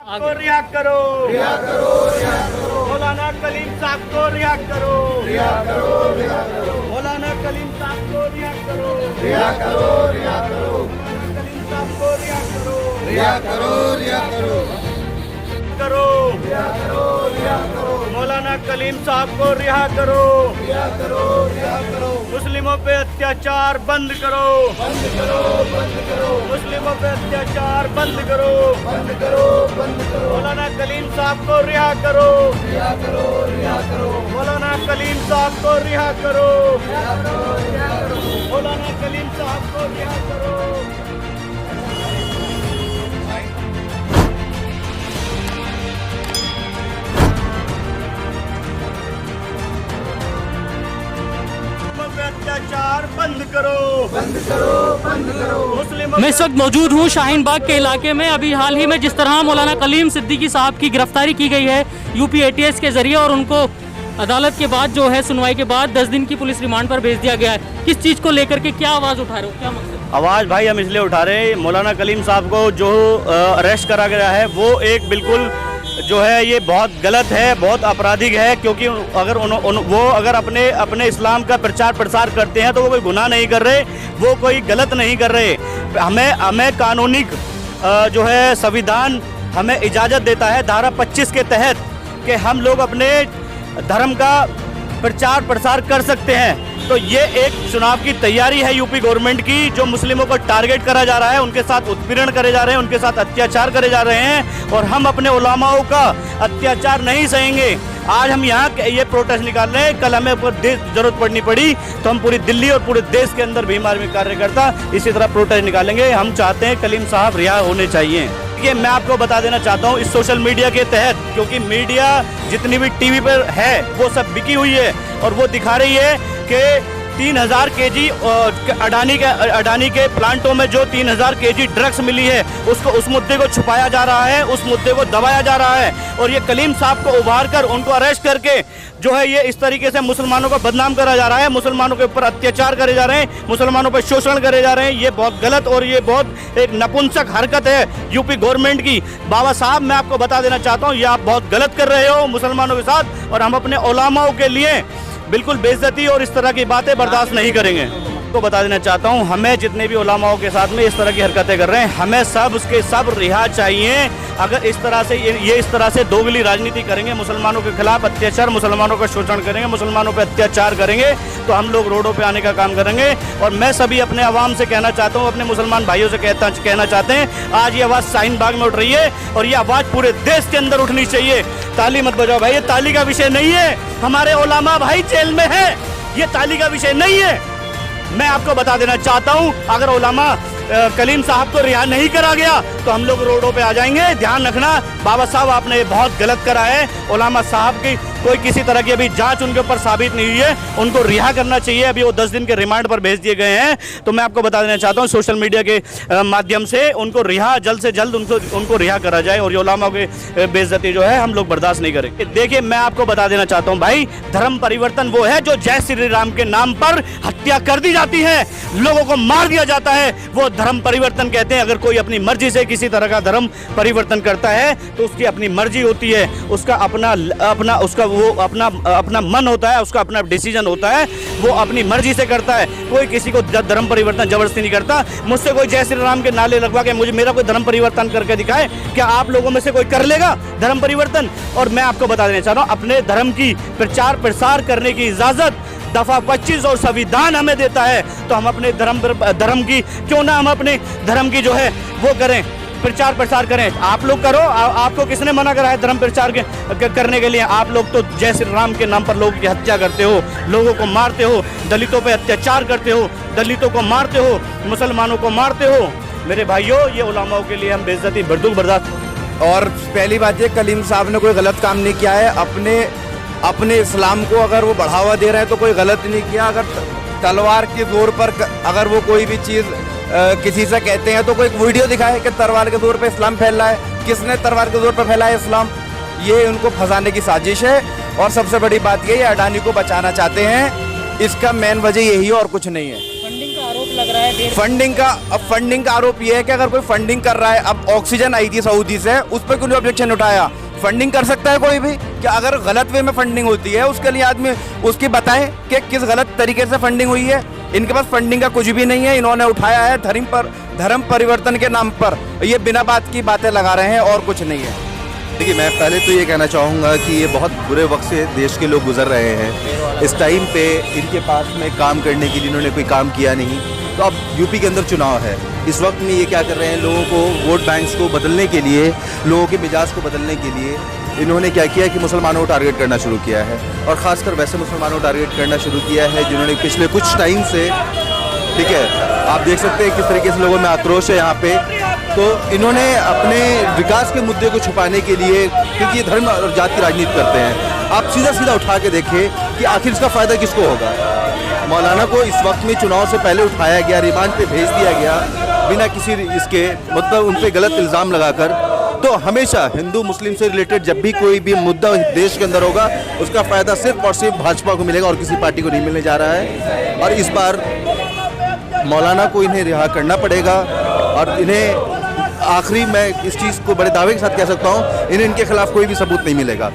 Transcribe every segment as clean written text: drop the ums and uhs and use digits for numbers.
को रिहा करो, रिहा करो, रिहा करो। मौलाना कलीम साहब को रिहा करो, रिहा करो, रिहा करो। मौलाना कलीम साहब को रिहा करो, रिहा करो, रिहा करो। कलीम साहब को रिहा करो, रिहा करो, रिहा करो, करो, रिहा करो, रिहा करो। मौलाना कलीम साहब को रिहा करो, रिहा करो, रिहा करो। मुस्लिमों पे अत्याचार बंद करो, बंद करो, बंद करो। मुस्लिमों पे अत्याचार बंद करो, बंद करो, बंद करो। मौलाना कलीम साहब को रिहा करो, रिहा करो, रिहा करो। मौलाना कलीम साहब को रिहा करो, रिहा करो, रिहा करो। मौलाना कलीम साहब को रिहा करो। अत्याचार बंद करो, बंद करो, बंद करो। मुस्लिम मैं इस वक्त मौजूद हूँ शाहीन बाग के इलाके में। अभी हाल ही में जिस तरह मौलाना कलीम सिद्दीकी साहब की गिरफ्तारी की गई है यूपी एटीएस के जरिए और उनको अदालत के बाद जो है सुनवाई के बाद 10 दिन की पुलिस रिमांड पर भेज दिया गया है, किस चीज़ को लेकर के क्या आवाज़ उठा रहे हो, क्या मकसद? आवाज़ भाई हम इसलिए उठा रहे हैं, मौलाना कलीम साहब को जो अरेस्ट करा गया है वो एक बिल्कुल जो है ये बहुत गलत है, बहुत आपराधिक है। क्योंकि अगर वो अगर अपने इस्लाम का प्रचार प्रसार करते हैं तो वो कोई गुनाह नहीं कर रहे, वो कोई गलत नहीं कर रहे। हमें कानूनी जो है संविधान हमें इजाज़त देता है धारा 25 के तहत कि हम लोग अपने धर्म का प्रचार प्रसार कर सकते हैं। तो ये एक चुनाव की तैयारी है यूपी गवर्नमेंट की, जो मुस्लिमों को टारगेट करा जा रहा है, उनके साथ उत्पीड़न करे जा रहे हैं, उनके साथ अत्याचार करे जा रहे हैं और हम अपने उलमाओं का अत्याचार नहीं सहेंगे। आज हम यहाँ ये प्रोटेस्ट निकाल रहे हैं, कल हमें जरूरत पड़नी पड़ी तो हम पूरी दिल्ली और पूरे देश के अंदर भीम आर्मी कार्यकर्ता इसी तरह प्रोटेस्ट निकालेंगे। हम चाहते हैं कलीम साहब रिहा होने चाहिए। ये मैं आपको बता देना चाहता हूँ इस सोशल मीडिया के तहत, क्योंकि मीडिया जितनी भी टीवी पर है वो सब बिकी हुई है और वो दिखा रही है कि 3000 केजी अडानी के प्लांटों में जो 3000 केजी ड्रग्स मिली है उस मुद्दे को छुपाया जा रहा है, उस मुद्दे को दबाया जा रहा है। और ये कलीम साहब को उभार कर उनको अरेस्ट करके जो है ये इस तरीके से मुसलमानों को बदनाम करा जा रहा है, मुसलमानों के ऊपर अत्याचार करे जा रहे हैं, मुसलमानों पर शोषण करे जा रहे हैं। ये बहुत गलत और ये बहुत एक नपुंसक हरकत है यूपी गवर्नमेंट की। बाबा साहब मैं आपको बता देना चाहता हूँ ये आप बहुत गलत कर रहे हो मुसलमानों के साथ, और हम अपने उलमाओं के लिए बिल्कुल बेइज्जती और इस तरह की बातें बर्दाश्त नहीं करेंगे। तो बता देना चाहता हूं हमें जितने भी उलमाओं के साथ में इस तरह की हरकतें कर रहे हैं, हमें सब उसके सब रिहा चाहिए। अगर इस तरह से ये इस तरह से दोगली राजनीति करेंगे, मुसलमानों के खिलाफ अत्याचार, मुसलमानों का शोषण करेंगे, मुसलमानों पर अत्याचार करेंगे तो हम लोग रोडों पे आने का काम करेंगे। और मैं सभी अपने आवाम से कहना चाहता हूँ, अपने मुसलमान भाइयों से कहना चाहते हैं, आज ये आवाज़ शाहीन बाग में उठ रही है और ये आवाज़ पूरे देश के अंदर उठनी चाहिए। ताली मत बजाओ भाई, ये ताली का विषय नहीं है। हमारे उलमा भाई जेल में है, ये ताली का विषय नहीं है। मैं आपको बता देना चाहता हूं अगर उलमा कलीम साहब को रिहा नहीं करा गया तो हम लोग रोडों पे आ जाएंगे। ध्यान रखना बाबा साहब आपने ये बहुत गलत करा है। उलमा साहब की कोई किसी तरह की अभी जांच उनके ऊपर साबित नहीं हुई है, उनको रिहा करना चाहिए। अभी वो 10 दिन के रिमांड पर भेज दिए गए हैं। तो मैं आपको बता देना चाहता हूँ सोशल मीडिया के माध्यम से उनको रिहा जल्द से जल्द उनको रिहा करा जाए और ये उलमा की बेइज्जती जो है हम लोग बर्दाश्त नहीं करेंगे। देखिए मैं आपको बता देना चाहता हूँ भाई, धर्म परिवर्तन वो है जो जय श्री राम के नाम पर हत्या कर दी जाती है, लोगों को मार दिया जाता है, वो धर्म परिवर्तन कहते हैं। अगर कोई अपनी मर्जी से किसी तरह का धर्म परिवर्तन करता है तो उसकी अपनी मर्जी होती है, उसका अपना मन होता है, उसका अपना डिसीजन होता है, वो अपनी मर्जी से करता है। कोई किसी को धर्म परिवर्तन जबरदस्ती नहीं करता। मुझसे कोई जय श्री राम के नाले लगवा के मेरा कोई धर्म परिवर्तन करके दिखाए, क्या आप लोगों में से कोई कर लेगा धर्म परिवर्तन? और मैं आपको बता देना चाह रहा हूँ अपने धर्म की प्रचार प्रसार करने की इजाजत दफा 25 और संविधान हमें देता है। तो हम अपने धर्म की क्यों ना हम अपने धर्म की जो है वो करें, प्रचार प्रसार करें। आप लोग करो, आपको किसने मना करा है धर्म प्रचार करने के लिए? आप लोग तो जय श्री राम के नाम पर लोगों की हत्या करते हो, लोगों को मारते हो, दलितों पे अत्याचार करते हो, दलितों को मारते हो, मुसलमानों को मारते हो। मेरे भाइयों ये उलमाओं के लिए हम बेइज्जती बिल्कुल बर्दाश्त। और पहली बात ये, कलीम साहब ने कोई गलत काम नहीं किया है। अपने इस्लाम को अगर वो बढ़ावा दे रहे हैं तो कोई गलत नहीं किया। अगर तलवार के जोर पर अगर वो कोई भी चीज़ किसी से कहते हैं तो कोई वीडियो दिखाए कि तलवार के जोर पे इस्लाम फैल रहा है। किसने तलवार के जोर पर फैला है इस्लाम? ये उनको फंसाने की साजिश है। और सबसे बड़ी बात ये अडानी को बचाना चाहते हैं, इसका मेन वजह यही है और कुछ नहीं है। फंडिंग का आरोप लग रहा है फंडिंग का आरोप ये है कि अगर कोई फंडिंग कर रहा है, अब ऑक्सीजन आई थी सऊदी से, उस पर क्यों ऑब्जेक्शन उठाया? फंडिंग कर सकता है कोई भी कि अगर गलत वे में फंडिंग होती है उसके लिए आदमी उसकी बताएं कि किस गलत तरीके से फंडिंग हुई है। इनके पास फंडिंग का कुछ भी नहीं है, इन्होंने उठाया है धर्म परिवर्तन के नाम पर, ये बिना बात की बातें लगा रहे हैं और कुछ नहीं है। देखिए, मैं पहले तो ये कहना चाहूँगा कि ये बहुत बुरे वक्त से देश के लोग गुजर रहे हैं। इस टाइम पे इनके पास में काम करने के लिए इन्होंने कोई काम किया नहीं, तो अब यूपी के अंदर चुनाव है। इस वक्त में ये क्या कर रहे हैं, लोगों को वोट बैंक्स को बदलने के लिए, लोगों के मिजाज को बदलने के लिए इन्होंने क्या किया कि मुसलमानों को टारगेट करना शुरू किया है, और ख़ासकर वैसे मुसलमानों को टारगेट करना शुरू किया है जिन्होंने पिछले कुछ टाइम से, ठीक है, आप देख सकते हैं किस तरीके से लोगों में आक्रोश है यहाँ पे। तो इन्होंने अपने विकास के मुद्दे को छुपाने के लिए, क्योंकि ये धर्म और जाति की राजनीति करते हैं, आप सीधा सीधा उठा के देखें कि आखिर इसका फ़ायदा किसको होगा। मौलाना को इस वक्त में चुनाव से पहले उठाया गया, रिमांड पे भेज दिया गया बिना किसी इसके, मतलब उन पर गलत इल्ज़ाम लगाकर। तो हमेशा हिंदू मुस्लिम से रिलेटेड जब भी कोई भी मुद्दा देश के अंदर होगा, उसका फ़ायदा सिर्फ और सिर्फ भाजपा को मिलेगा और किसी पार्टी को नहीं मिलने जा रहा है। और इस बार मौलाना को इन्हें रिहा करना पड़ेगा, और इन्हें आखिरी मैं इस चीज़ को बड़े दावे के साथ कह सकता हूँ, इन्हें इनके खिलाफ कोई भी सबूत नहीं मिलेगा,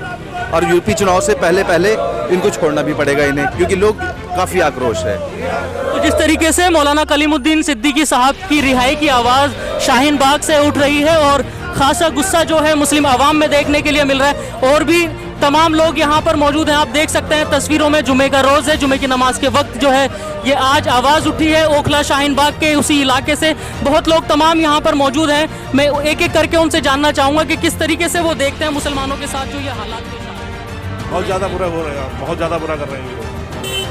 और यूपी चुनाव से पहले पहले इनको छोड़ना भी पड़ेगा इन्हें, क्योंकि लोग काफ़ी आक्रोश है। तो जिस तरीके से मौलाना कलीमुद्दीन सिद्दीकी साहब की रिहाई की आवाज़ शाहीन बाग से उठ रही है और खासा गुस्सा जो है मुस्लिम आवाम में देखने के लिए मिल रहा है, और भी तमाम लोग यहाँ पर मौजूद हैं। आप देख सकते हैं तस्वीरों में, जुमे का रोज़ है, जुमे की नमाज के वक्त जो है ये आज आवाज़ उठी है ओखला शाहीन बाग के उसी इलाके से। बहुत लोग तमाम यहाँ पर मौजूद हैं, मैं एक एक करके उनसे जानना चाहूँगा कि किस तरीके से वो देखते हैं मुसलमानों के साथ जो ये हालात पेश आ रहे हैं। बहुत ज़्यादा बुरा हो रहा है, बहुत ज़्यादा बुरा कर रहे हैं।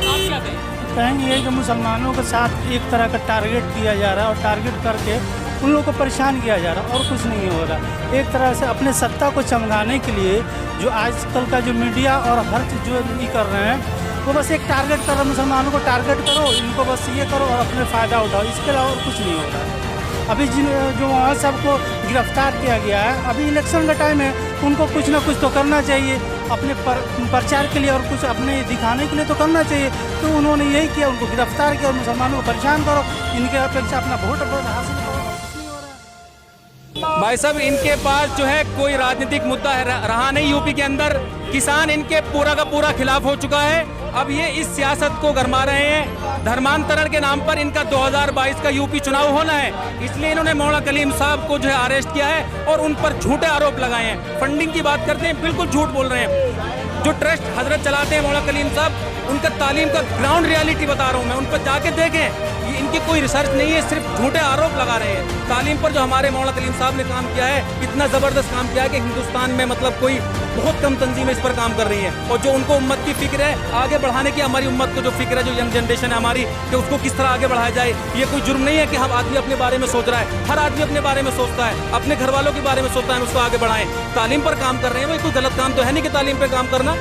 आप क्या कहेंगे ये कि मुसलमानों के साथ एक तरह का टारगेट किया जा रहा है, और टारगेट करके उन लोगों को परेशान किया जा रहा है, और कुछ नहीं हो रहा। एक तरह से अपने सत्ता को चमकाने के लिए जो आजकल का जो मीडिया और हर चीज़ जो ये कर रहे हैं, वो बस एक टारगेट कर रहा है, मुसलमानों को टारगेट करो, इनको बस ये करो और अपने फ़ायदा उठाओ, इसके अलावा और कुछ नहीं हो रहा है। अभी जो वहाँ सबको गिरफ्तार किया गया है, अभी इलेक्शन का टाइम है, उनको कुछ ना कुछ तो करना चाहिए अपने प्रचार के लिए, और कुछ अपने दिखाने के लिए तो करना चाहिए। तो उन्होंने यही किया, उनको गिरफ्तार किया और मुसलमानों को परेशान करो, इनके अपेक्षा अपना वोट हासिल करो। भाई साहब, इनके पास जो है कोई राजनीतिक मुद्दा रहा नहीं यूपी के अंदर। किसान इनके पूरा का पूरा खिलाफ हो चुका है। अब ये इस सियासत को गरमा रहे हैं। धर्मांतरण के नाम पर इनका 2022 का यूपी चुनाव होना है, इसलिए इन्होंने मौलाना कलीम साहब को जो है अरेस्ट किया है और उन पर झूठे आरोप लगाए हैं। फंडिंग की बात करते हैं, बिल्कुल झूठ बोल रहे हैं। जो ट्रस्ट हजरत चलाते हैं मौलाना कलीम साहब, उनका तालीम का ग्राउंड रियलिटी बता रहा हूँ मैं, उन पर जाके देखें। ये इनकी कोई रिसर्च नहीं है, सिर्फ झूठे आरोप लगा रहे हैं। तालीम पर जो हमारे मौलाना कलीम साहब ने काम किया है, इतना ज़बरदस्त काम किया है कि हिंदुस्तान में मतलब कोई बहुत कम तंजीमें इस पर काम कर रही हैं। और जो उनको उम्मत की फिक्र है आगे बढ़ाने की, हमारी उम्मत को जो फिक्र है, जो यंग जनरेशन है हमारी, कि उसको किस तरह आगे बढ़ाया जाए, ये कोई जुर्म नहीं है कि हम आदमी अपने बारे में सोच रहा है। हर आदमी अपने बारे में सोचता है, अपने घर वालों के बारे में सोचता है, उसको आगे बढ़ाएं। तालीम पर काम कर रहे हैं, वो कोई गलत काम तो है नहीं कि तालीम पर काम करना।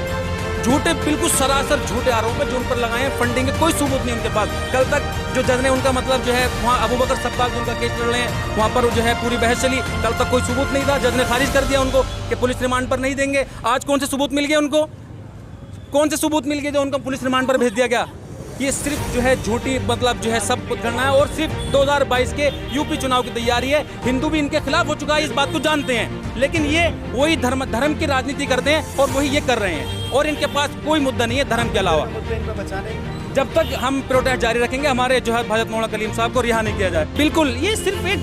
झूठे, बिल्कुल सरासर झूठे आरोप है जो उन पर लगाए हैं। फंडिंग के कोई सबूत नहीं उनके पास। कल तक जो जज ने उनका मतलब जो है वहाँ अबू बकर सब्बाग जिनका केस चल रहे हैं, वहाँ पर जो है पूरी बहस चली। कल तक कोई सबूत नहीं था, जज ने खारिज कर दिया उनको कि पुलिस रिमांड पर नहीं देंगे। आज कौन से सबूत मिल गए उनको? कौन से सबूत मिल गए जो उनको पुलिस रिमांड पर भेज दिया गया? ये सिर्फ जो है झूठी मतलब जो है सब कुछ करना है, और सिर्फ 2022 के यूपी चुनाव की तैयारी है। हिंदू भी इनके खिलाफ हो चुका है, इस बात को जानते हैं, लेकिन ये वही धर्म की राजनीति करते हैं और वही ये कर रहे हैं, और इनके पास कोई मुद्दा नहीं है धर्म के अलावा। जब तक हम प्रोटेस्ट जारी रखेंगे, हमारे जो है हज़रत मौलाना कलीम साहब को रिहा नहीं किया जाए। बिल्कुल, ये सिर्फ एक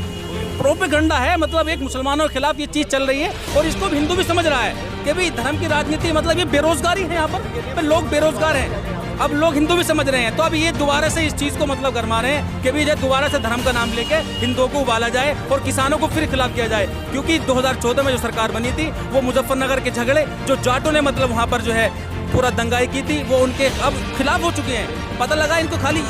प्रोपेगंडा है, मतलब एक मुसलमानों के खिलाफ ये चीज़ चल रही है, और इसको भी हिंदू भी समझ रहा है कि भाई धर्म की राजनीति मतलब ये बेरोजगारी है। यहाँ पर लोग बेरोजगार हैं, अब लोग हिंदू भी समझ रहे हैं। तो अब ये दोबारा से इस चीज़ को मतलब गरमा रहे हैं कि भी दोबारा से धर्म का नाम लेके हिंदुओं को उबाला जाए और किसानों को फिर खिलाफ किया जाए। क्योंकि 2014 में जो सरकार बनी थी, वो मुजफ्फरनगर के झगड़े जो जाटों ने मतलब वहाँ पर जो है पूरा दंगाई की थी, वो उनके अब खिलाफ हो चुके हैं। पता लगा इनको खाली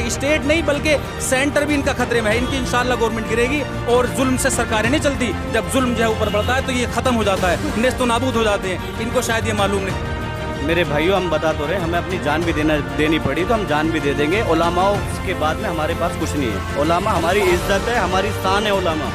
स्टेट नहीं बल्कि सेंटर भी इनका खतरे में है। इनकी इंशाल्लाह गवर्नमेंट गिरेगी, और जुल्म से सरकारें नहीं चलती। जब जुल्म जो है ऊपर बढ़ता है तो ये ख़त्म हो जाता है, नेस्तो नाबूद हो जाते हैं। इनको शायद ये मालूम नहीं। मेरे भाइयों, हम बता तो रहे, हमें अपनी जान भी देनी पड़ी तो हम जान भी दे देंगे। उलामाओं के बाद में हमारे पास कुछ नहीं है। उलामा हमारी इज्जत है, हमारी शान है उलामा,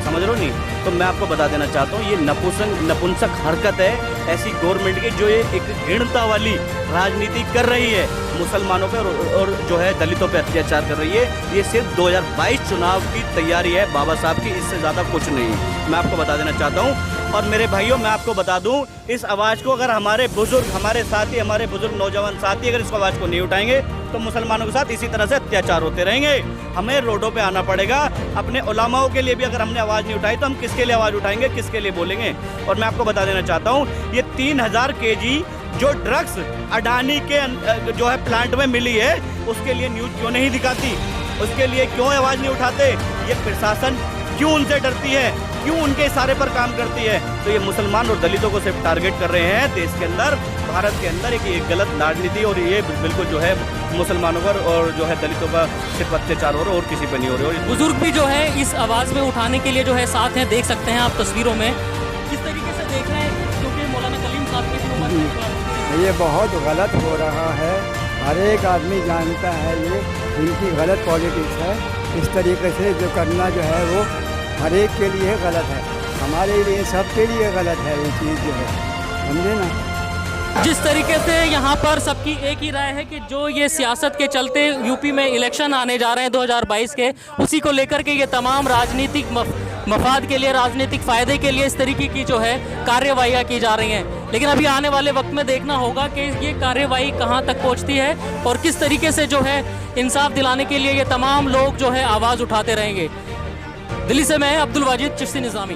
समझ लो नहीं। तो मैं आपको बता देना चाहता हूँ, ये नपुंसक हरकत है ऐसी गवर्नमेंट की जो ये एक घृणता वाली राजनीति कर रही है, मुसलमानों पे और जो है दलितों पे अत्याचार कर रही है, ये सिर्फ 2022 चुनाव की तैयारी है बाबा साहब की, इससे ज़्यादा कुछ नहीं है। मैं आपको बता देना चाहता हूँ। और मेरे भाइयों, मैं आपको बता दूं, इस आवाज़ को अगर हमारे बुजुर्ग, हमारे साथी, हमारे बुजुर्ग नौजवान साथी अगर इस आवाज़ को नहीं उठाएंगे तो मुसलमानों के साथ इसी तरह से अत्याचार होते रहेंगे। हमें रोडों पे आना पड़ेगा। अपने उलमाओं के लिए भी अगर हमने आवाज़ नहीं उठाई तो हम किसके लिए आवाज़ उठाएंगे, किसके लिए बोलेंगे। और मैं आपको बता देना चाहता हूँ, ये 3000 kg जो ड्रग्स अडानी के जो है प्लांट में मिली है, उसके लिए न्यूज़ क्यों नहीं दिखाती, उसके लिए क्यों आवाज़ नहीं उठाते? ये प्रशासन क्यों उनसे डरती है, क्यों उनके इशारे पर काम करती है? तो ये मुसलमान और दलितों को सिर्फ टारगेट कर रहे हैं देश के अंदर, भारत के अंदर एक गलत राजनीति, और ये बिल्कुल जो है मुसलमानों पर और जो है दलितों का सिर्फ अत्याचार हो रहा है और किसी पर नहीं हो रहा है। बुजुर्ग भी जो है इस आवाज़ में उठाने के लिए जो है साथ हैं, देख सकते हैं आप तस्वीरों में किस तरीके से देख रहे हैं, क्योंकि मौलाना कलीम साहब की भी उम्र ये बहुत गलत हो रहा है। हर एक आदमी जानता है ये इनकी गलत पॉलिटिक्स है। इस तरीके से जो करना जो है वो हर एक के लिए गलत है, हमारे लिए सबके लिए गलत है ये चीज़ जो है, समझे ना। जिस तरीके से यहाँ पर सबकी एक ही राय है कि जो ये सियासत के चलते यूपी में इलेक्शन आने जा रहे हैं 2022 के, उसी को लेकर के ये तमाम राजनीतिक मफाद के लिए, राजनीतिक फ़ायदे के लिए इस तरीके की जो है कार्यवाहियाँ की जा रही हैं। लेकिन अभी आने वाले वक्त में देखना होगा कि ये कार्यवाही कहाँ तक पहुँचती है और किस तरीके से जो है इंसाफ दिलाने के लिए ये तमाम लोग जो है आवाज़ उठाते रहेंगे। दिल्ली से मैं अब्दुल वाजिद चिश्ती निज़ामी।